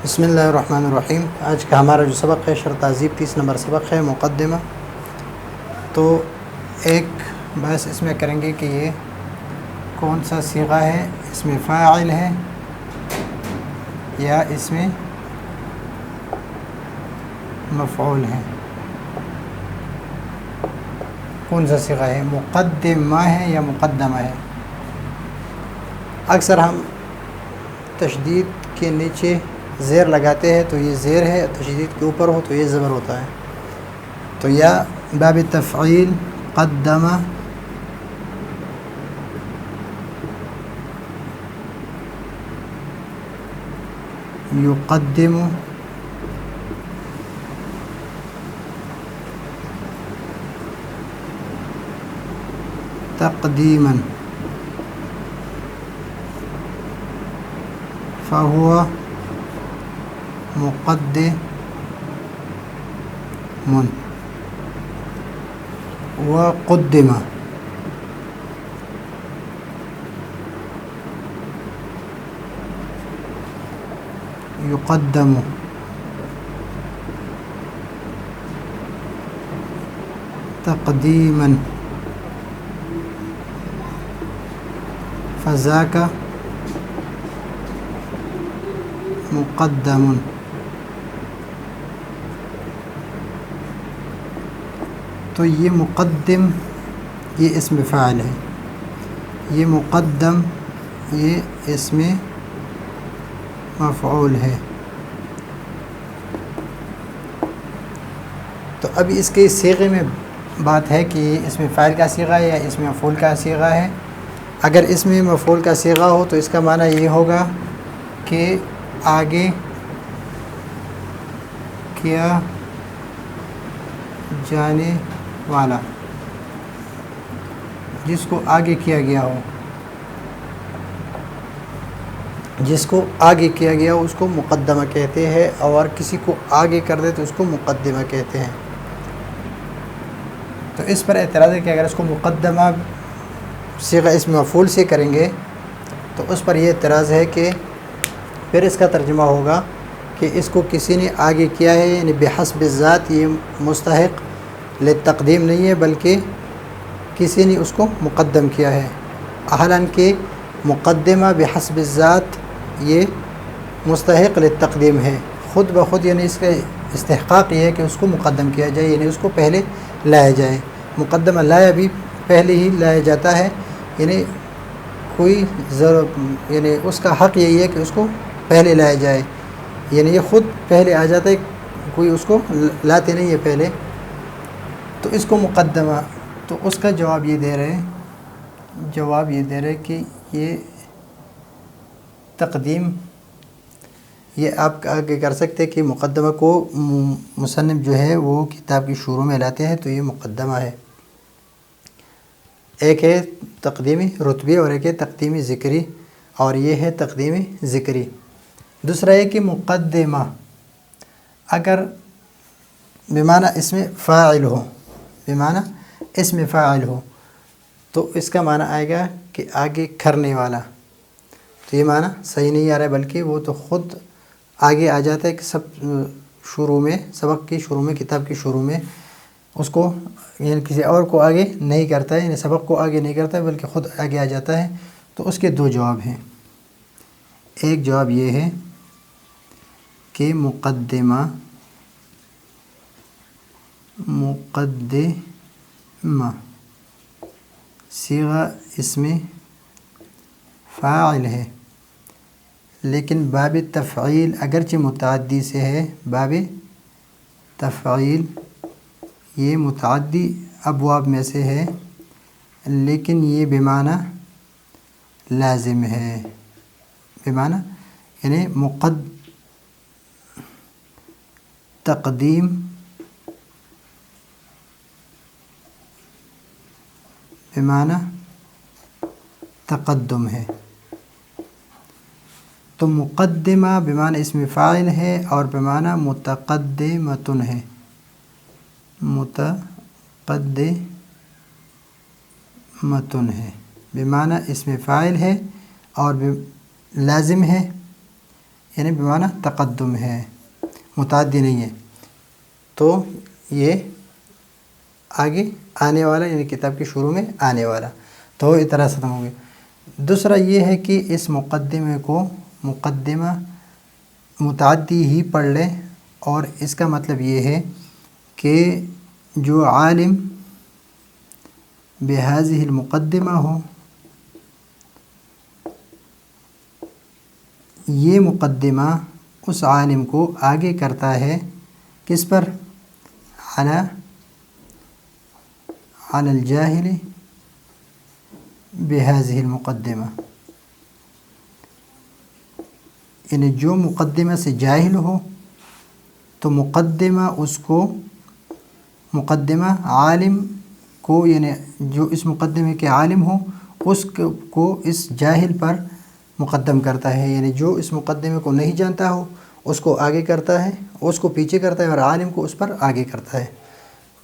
بسم اللہ الرحمن الرحیم۔ آج کا ہمارا جو سبق ہے شرح تہذیب 30 نمبر سبق ہے مقدمہ۔ تو ایک بحث اس میں کریں گے کہ یہ کون سا صیغہ ہے، اس میں فاعل ہے یا اس میں مفعول ہے، کون سا صیغہ ہے، مقدمہ ہے یا مقدمہ ہے۔ اکثر ہم تشدید کے نیچے زیر لگاتے ہیں تو یہ زیر ہے، تشدید کے اوپر ہو تو یہ زبر ہوتا ہے۔ تو یا باب تفعیل قدمہ، یقدم، تقدیما، فہو مقدم وقدم۔ یقدم، تقدیما، فذاک مقدم۔ تو یہ مقدم یہ اسم فاعل ہے، یہ مقدم یہ اسم مفعول ہے۔ تو ابھی اس کے صیغے میں بات ہے کہ یہ اسم فاعل کا صیغہ ہے یا اسم مفعول کا صیغہ ہے۔ اگر اسم مفعول کا صیغہ ہو تو اس کا معنی یہ ہوگا کہ آگے کیا جانے والا، جس کو آگے کیا گیا ہو، جس کو آگے کیا گیا ہو اس کو مقدمہ کہتے ہیں، اور کسی کو آگے کر دے تو اس کو مقدمہ کہتے ہیں۔ تو اس پر اعتراض ہے کہ اگر اس کو مقدمہ صیغہ اسم مفعول سے کریں گے تو اس پر یہ اعتراض ہے کہ پھر اس کا ترجمہ ہوگا کہ اس کو کسی نے آگے کیا ہے، یعنی بحسب الذات یہ مستحق للتقدیم نہیں ہے بلکہ کسی نے اس کو مقدم کیا ہے، حالانکہ مقدمہ بحسب الذات یہ مستحق للتقدیم ہے، خود بخود، یعنی اس کا استحقاق یہ ہے کہ اس کو مقدم کیا جائے، یعنی اس کو پہلے لایا جائے۔ مقدمہ لایا بھی پہلے ہی لایا جاتا ہے، یعنی کوئی یعنی اس کا حق یہی ہے کہ اس کو پہلے لایا جائے، یعنی یہ خود پہلے آ جاتا ہے، کوئی اس کو لاتے نہیں ہے پہلے، تو اس کو مقدمہ۔ تو اس کا جواب یہ دے رہے کہ یہ تقدیم یہ آپ آگے کر سکتے کہ مقدمہ کو مصنف جو ہے وہ کتاب کی شروع میں لاتے ہیں تو یہ مقدمہ ہے۔ ایک ہے تقدیمی رتبی اور ایک ہے تقدیمی ذکری، اور یہ ہے تقدیمی ذکری۔ دوسرا ہے کہ مقدمہ اگر بمعنی اسم فاعل ہو، بمعنی اسم فاعل ہو تو اس کا معنی آئے گا کہ آگے کرنے والا، تو یہ معنی صحیح نہیں آ رہا ہے، بلکہ وہ تو خود آگے آ جاتا ہے کہ شروع میں، سبق کی شروع میں، کتاب کی شروع میں اس کو، یعنی کسی اور کو آگے نہیں کرتا ہے، یعنی سبق کو آگے نہیں کرتا ہے بلکہ خود آگے آ جاتا ہے۔ تو اس کے دو جواب ہیں۔ ایک جواب یہ ہے کہ مقدمہ صیغہ اسم فاعل ہے، لیکن باب تفعیل اگرچہ متعدی سے ہے، باب تفعیل یہ متعدی ابواب میں سے ہے، لیکن یہ بمعنی لازم ہے، بمعنی یعنی تقدیم بمعنی تقدم ہے۔ تو مقدمہ بمعنی اسم فاعل ہے اور بمعنی متقدمۃ ہے، متن ہے، بمعنی اسم فاعل ہے اور لازم ہے، یعنی بمعنی تقدم ہے، متعدی نہیں ہے، تو یہ آگے آنے والا یعنی کتاب کے شروع میں آنے والا، تو اس طرح ختم ہو گیا۔ دوسرا یہ ہے کہ اس مقدمے کو مقدمہ متعدی ہی پڑھ لیں، اور اس کا مطلب یہ ہے کہ جو عالم بہذہ المقدمہ ہو، یہ مقدمہ اس عالم کو آگے کرتا ہے کس پر؟ علی الجاہل بہذہ المقدمہ، یعنی جو مقدمہ سے جاہل ہو تو مقدمہ اس کو، مقدمہ عالم کو، یعنی جو اس مقدمے کے عالم ہو اس کو اس جاہل پر مقدم کرتا ہے، یعنی جو اس مقدمے کو نہیں جانتا ہو اس کو آگے کرتا ہے، اس کو پیچھے کرتا ہے، اور عالم کو اس پر آگے کرتا ہے۔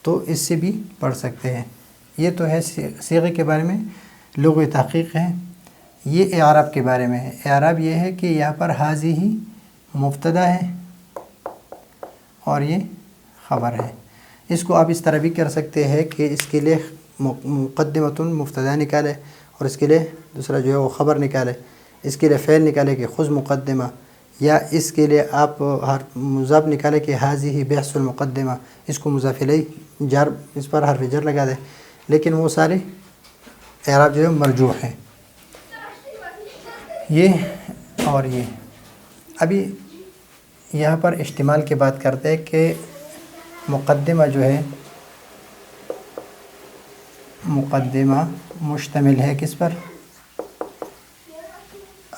تو اس سے بھی پڑھ سکتے ہیں۔ یہ تو ہے صیغے کے بارے میں، لغوی تحقیق ہے۔ یہ اعراب کے بارے میں ہے۔ اعراب یہ ہے کہ یہاں پر ھذہ مبتدا ہے اور یہ خبر ہے۔ اس کو آپ اس طرح بھی کر سکتے ہیں کہ اس کے لیے مقدمۃ مبتدا نکالے، اور اس کے لیے دوسرا جو ہے وہ خبر نکالے، اس کے لیے فعل نکالے کہ خذ مقدمہ، یا اس کے لیے آپ مضاف نکالے کہ ھذہ بحث المقدمہ، اس کو مضاف الیہ جر، اس پر حرف جر لگا دے، لیکن وہ سارے اعراب جو ہے مرجوح ہیں۔ یہ اور یہ ابھی یہاں پر اشتمال کی بات کرتے ہیں کہ مقدمہ جو ہے، مقدمہ مشتمل ہے کس پر؟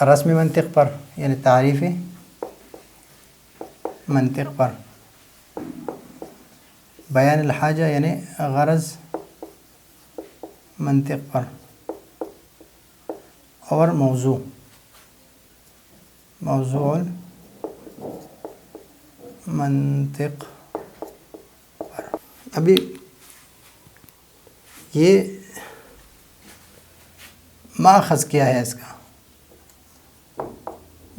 رسم منطق پر، یعنی تعریف منطق پر، بیان الحاجہ یعنی غرض منطق پر، اور موضوع منطق پر۔ ابھی یہ ماخذ کیا ہے اس کا،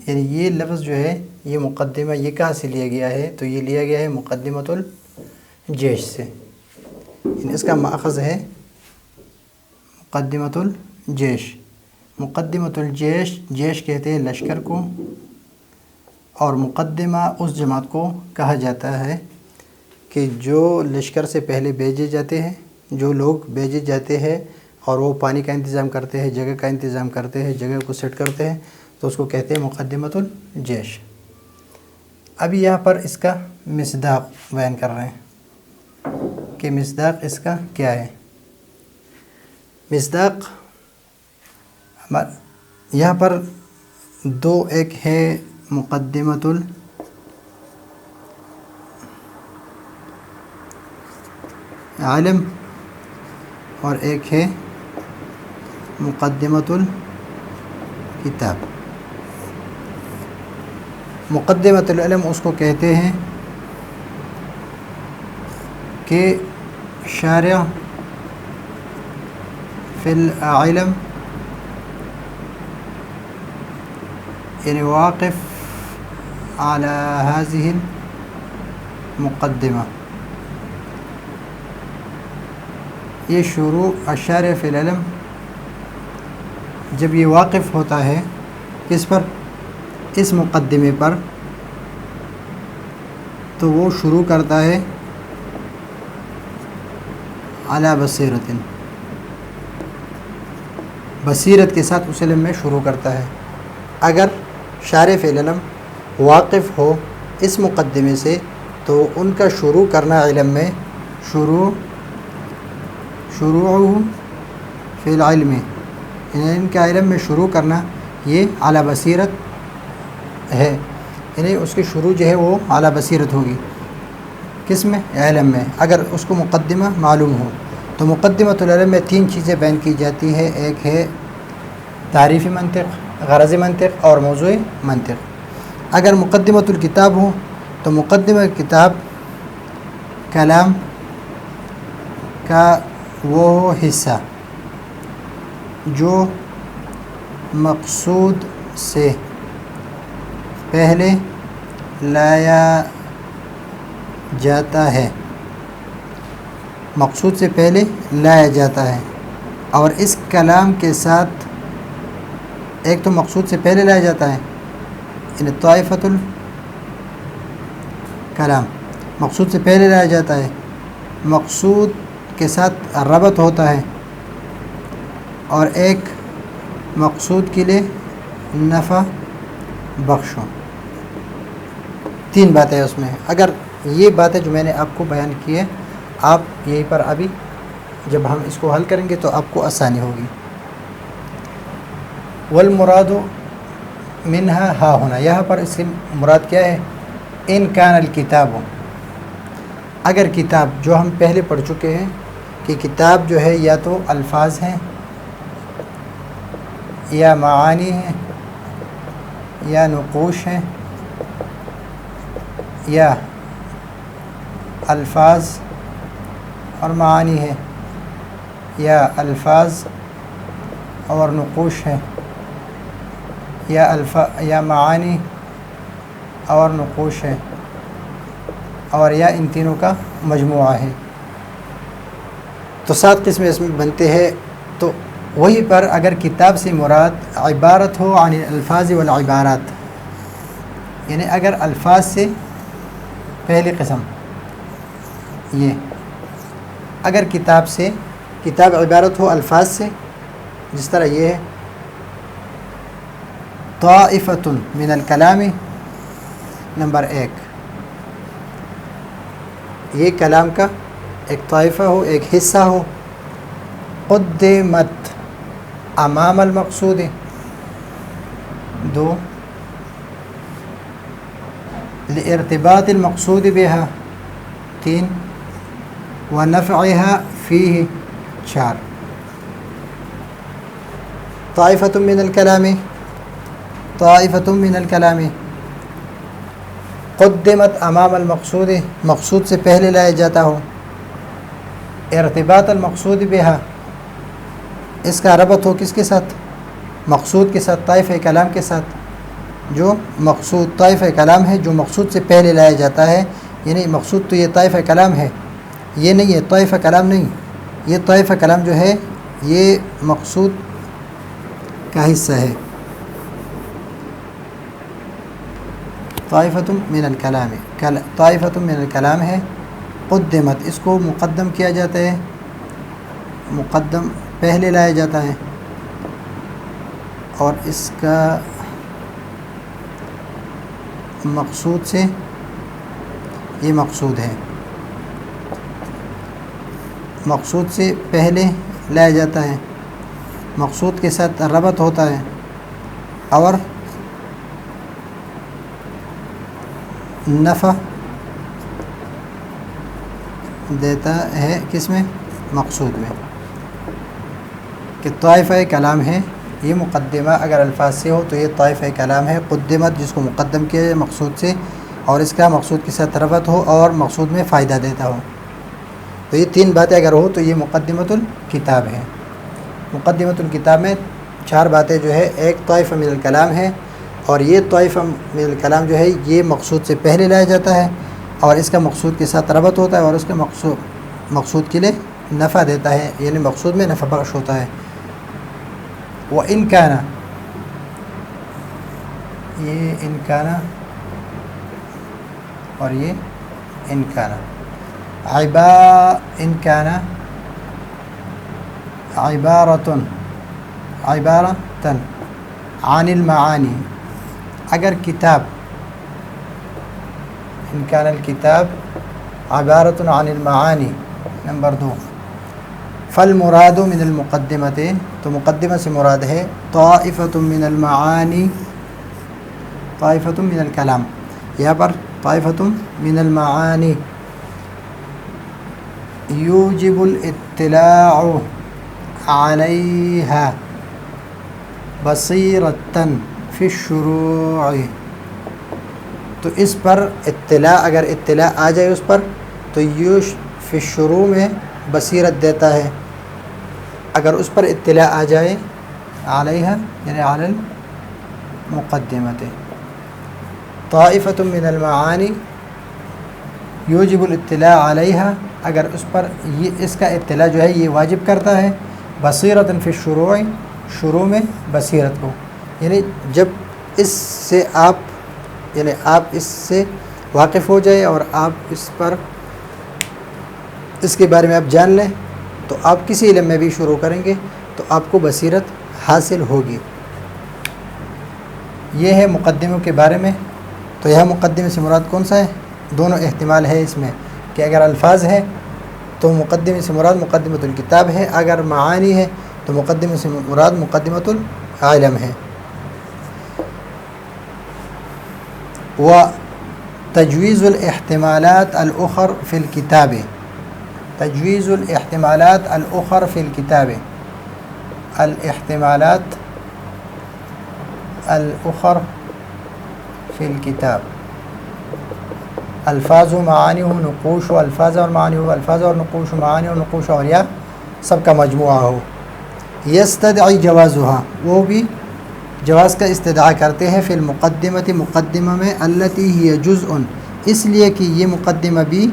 یعنی یہ لفظ جو ہے یہ مقدمہ یہ کہاں سے لیا گیا ہے؟ تو یہ لیا گیا ہے مقدمۃ الجیش سے، یعنی اس کا ماخذ ہے مقدمۃ الجیش۔ مقدمۃ الجیش، جیش کہتے ہیں لشکر کو، اور مقدمہ اس جماعت کو کہا جاتا ہے کہ جو لشکر سے پہلے بھیجے جاتے ہیں، جو لوگ بھیجے جاتے ہیں اور وہ پانی کا انتظام کرتے ہیں، جگہ کا انتظام کرتے ہیں، جگہ کو سیٹ کرتے ہیں، تو اس کو کہتے ہیں مقدمۃ الجیش۔ ابھی یہاں پر اس کا مصداق بیان کر رہے ہیں کہ مصداق اس کا کیا ہے۔ مصداق یہاں پر دو، ایک ہے مقدمۃ العلم اور ایک ہے مقدمۃ الکتاب۔ مقدمۃ العلم اس کو کہتے ہیں کہ شارع فی العلم، یعنی واقف علی هذه المقدمہ، یہ شروع الشارع فی العلم جب یہ واقف ہوتا ہے کس پر؟ اس مقدمے پر، تو وہ شروع کرتا ہے علی بصیرت، بصیرت کے ساتھ اس علم میں شروع کرتا ہے۔ اگر شارع فی العلم واقف ہو اس مقدمے سے تو ان کا شروع کرنا علم میں، شروع فی العلم، یعنی ان کا علم میں شروع کرنا یہ اعلیٰ بصیرت ہے، یعنی اس کی شروع جو ہے وہ اعلیٰ بصیرت ہوگی، کس میں؟ علم میں، اگر اس کو مقدمہ معلوم ہو۔ تو مقدمۃ العلم میں تین چیزیں بیان کی جاتی ہے، ایک ہے تعریفی منطق، غرض منطق، اور موضوع منطق۔ اگر مقدمۃ الکتاب ہو تو مقدمہ کتاب کلام کا وہ حصہ جو مقصود سے پہلے لایا جاتا ہے، مقصود سے پہلے لایا جاتا ہے، اور اس کلام کے ساتھ ایک تو مقصود سے پہلے لایا جاتا ہے، یعنی طائفۃ الکلام مقصود سے پہلے لایا جاتا ہے، مقصود کے ساتھ ربط ہوتا ہے، اور ایک مقصود کے لیے نفع بخشو. 3 باتیں اس میں. اگر یہ باتیں جو میں نے آپ کو بیان کی ہے، آپ یہیں پر ابھی جب ہم اس کو حل کریں گے تو آپ کو آسانی ہوگی. والمراد منہا ہا ہونا، یہاں پر اس سے مراد کیا ہے؟ ان کان الکتاب، اگر کتاب جو ہم پہلے پڑھ چکے ہیں کہ کتاب جو ہے یا تو الفاظ ہیں یا معانی ہیں یا نقوش ہیں، یا الفاظ اور معانی ہے، یا الفاظ اور نقوش ہے، یا معانی اور نقوش ہے، اور یا ان تینوں کا مجموعہ ہے، تو 7 قسمیں اس میں بنتے ہیں. تو وہیں پر اگر کتاب سے مراد عبارت ہو عن الفاظ والعبارات، یعنی اگر الفاظ سے پہلی قسم یہ، اگر کتاب عبارت ہو الفاظ سے، جس طرح یہ ہے طائفۃ من الکلام، نمبر 1 یہ کلام کا ایک طائفہ ہو، ایک حصہ ہو. قدمت امام المقصود، 2 لارتباط المقصود بها، 3 ونفعها فيه، 4 طائفة من الكلام قدمت امام المقصود، مقصود سے پہلے لایا جاتا ہو. ارتباط المقصود بها، اس کا ربط ہو کس کے ساتھ؟ مقصود کے ساتھ، طائفہ کلام کے ساتھ. جو مقصود طائفہ کلام ہے جو مقصود سے پہلے لایا جاتا ہے، یعنی مقصود تو یہ طائفہ کلام ہے، یہ نہیں ہے طائفہ کلام نہیں، یہ طائفہ کلام جو ہے یہ مقصود کا حصہ ہے. طائفۃ من الکلام ہے، قدمت اس کو مقدم کیا جاتا ہے، مقدم پہلے لایا جاتا ہے، اور اس کا مقصود سے یہ مقصود ہے، مقصود سے پہلے لایا جاتا ہے، مقصود کے ساتھ ربط ہوتا ہے، اور نفع دیتا ہے کس میں؟ مقصود میں. کہ طائفہ کلام ہے، یہ مقدمہ اگر الفاظ سے ہو تو یہ طائفہ کلام ہے. قدمت جس کو مقدم کیا جائے مقصود سے، اور اس کا مقصود کے ساتھ ربط ہو اور مقصود میں فائدہ دیتا ہو. تو یہ 3 باتیں اگر ہو تو یہ مقدمۃ الکتاب ہے. مقدمۃ الکتاب میں 4 باتیں جو ہے، ایک طائفہ من الکلام ہے، اور یہ طائفہ من الکلام جو ہے یہ مقصود سے پہلے لایا جاتا ہے، اور اس کا مقصود کے ساتھ ربط ہوتا ہے، اور اس کا مقصود کے لیے نفع دیتا ہے، یعنی مقصود میں نفع بخش ہوتا ہے. وَإِنْ كَانَ، یہ ان کانا اور یہ ان کانا، ان کانا عبارتن عن المعانی، اگر کتاب، ان کان الکتاب عبارت عن المعانی، نمبر 2 فالمراد من المقدمۃ، تو مقدمہ سے مراد ہے طائفۃ من المعانی، طائفۃ من الکلام، یہاں پر طائفۃ من المعانی یوجب الاطلاع علیہا بصیرۃ فی الشروع، تو اس پر اطلاع، اگر اطلاع آ جائے اس پر تو یہ فی الشروع میں بصیرت دیتا ہے. اگر اس پر اطلاع آ جائے، علیہا یعنی علی المقدمۃ، طائفۃ من المعانی یوجب الاطلاع علیہا، اگر اس پر اس کا اطلاع جو ہے یہ واجب کرتا ہے، بصیرۃ فی الشروع، شروع میں بصیرت کو، یعنی جب اس سے آپ اس سے واقف ہو جائے اور آپ اس کے بارے میں آپ جان لیں، تو آپ کسی علم میں بھی شروع کریں گے تو آپ کو بصیرت حاصل ہوگی۔ یہ ہے مقدموں کے بارے میں۔ تو یہ مقدمے سے مراد کون سا ہے؟ دونوں احتمال ہے اس میں، کہ اگر الفاظ ہے تو مقدمے سے مراد مقدمۃ الکتاب ہے، اگر معانی ہے تو مقدمے سے مراد مقدمۃ العلم ہے۔ وتجویز الاحتمالات الاخر فی الکتاب، تجویز الاحتمالات الاخر فی الکتاب، الاحتمالات الاخر فی الکتاب، الفاظ و معانی و نقوش و الفاظ اور معانی ہو، الفاظ اور نقوش و معانی اور نقوش اور یا سب کا مجموعہ ہو۔ یستدعی جوازها، وہ بھی جواز کا استدعا کرتے ہیں، فی المقدمۃ، مقدمہ میں، التی ہی جزء، اس لیے کہ یہ مقدمہ بھی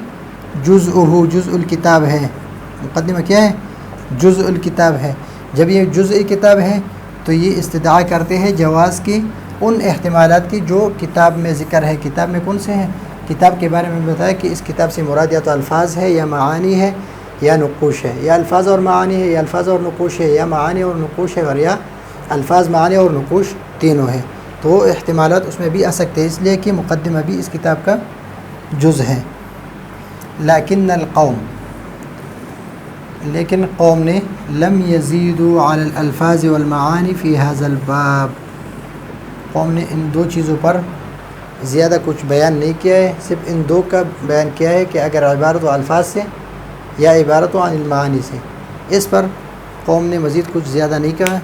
جزءہ، جزء الکتاب ہے۔ مقدمہ کیا ہے؟ جزء الکتاب ہے۔ جب یہ جزء کتاب ہے تو یہ استدعا کرتے ہیں جواز کی ان احتمالات کی جو کتاب میں ذکر ہے۔ کتاب میں کون سے ہیں؟ کتاب کے بارے میں بتایا کہ اس کتاب سے مراد یا تو الفاظ ہے یا معانی ہے یا نقوش ہے، یا الفاظ اور معانی ہے، یا الفاظ اور نقوش ہے، یا معانی اور نقوش ہے، اور یا الفاظ، معانی اور نقوش تینوں ہیں۔ تو وہ احتمالات اس میں بھی آ سکتے ہیں، اس لیے کہ مقدمہ بھی اس کتاب کا جز ہے۔ لیکن القوم، لیکن قوم نے، لم یزیدوا علی الالفاظ والمعانی فی ھذا الباب، قوم نے ان دو چیزوں پر زیادہ کچھ بیان نہیں کیا ہے، صرف ان دو کا بیان کیا ہے کہ اگر عبارت و الفاظ سے یا عبارت و عن المعانی سے، اس پر قوم نے مزید کچھ زیادہ نہیں کہا،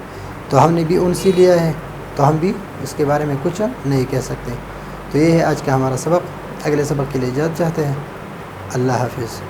تو ہم نے بھی ان سے لیا ہے، تو ہم بھی اس کے بارے میں کچھ نہیں کہہ سکتے۔ تو یہ ہے آج کا ہمارا سبق۔ اگلے سبق کے لیے اجازت چاہتے ہیں۔ اللہ حافظ۔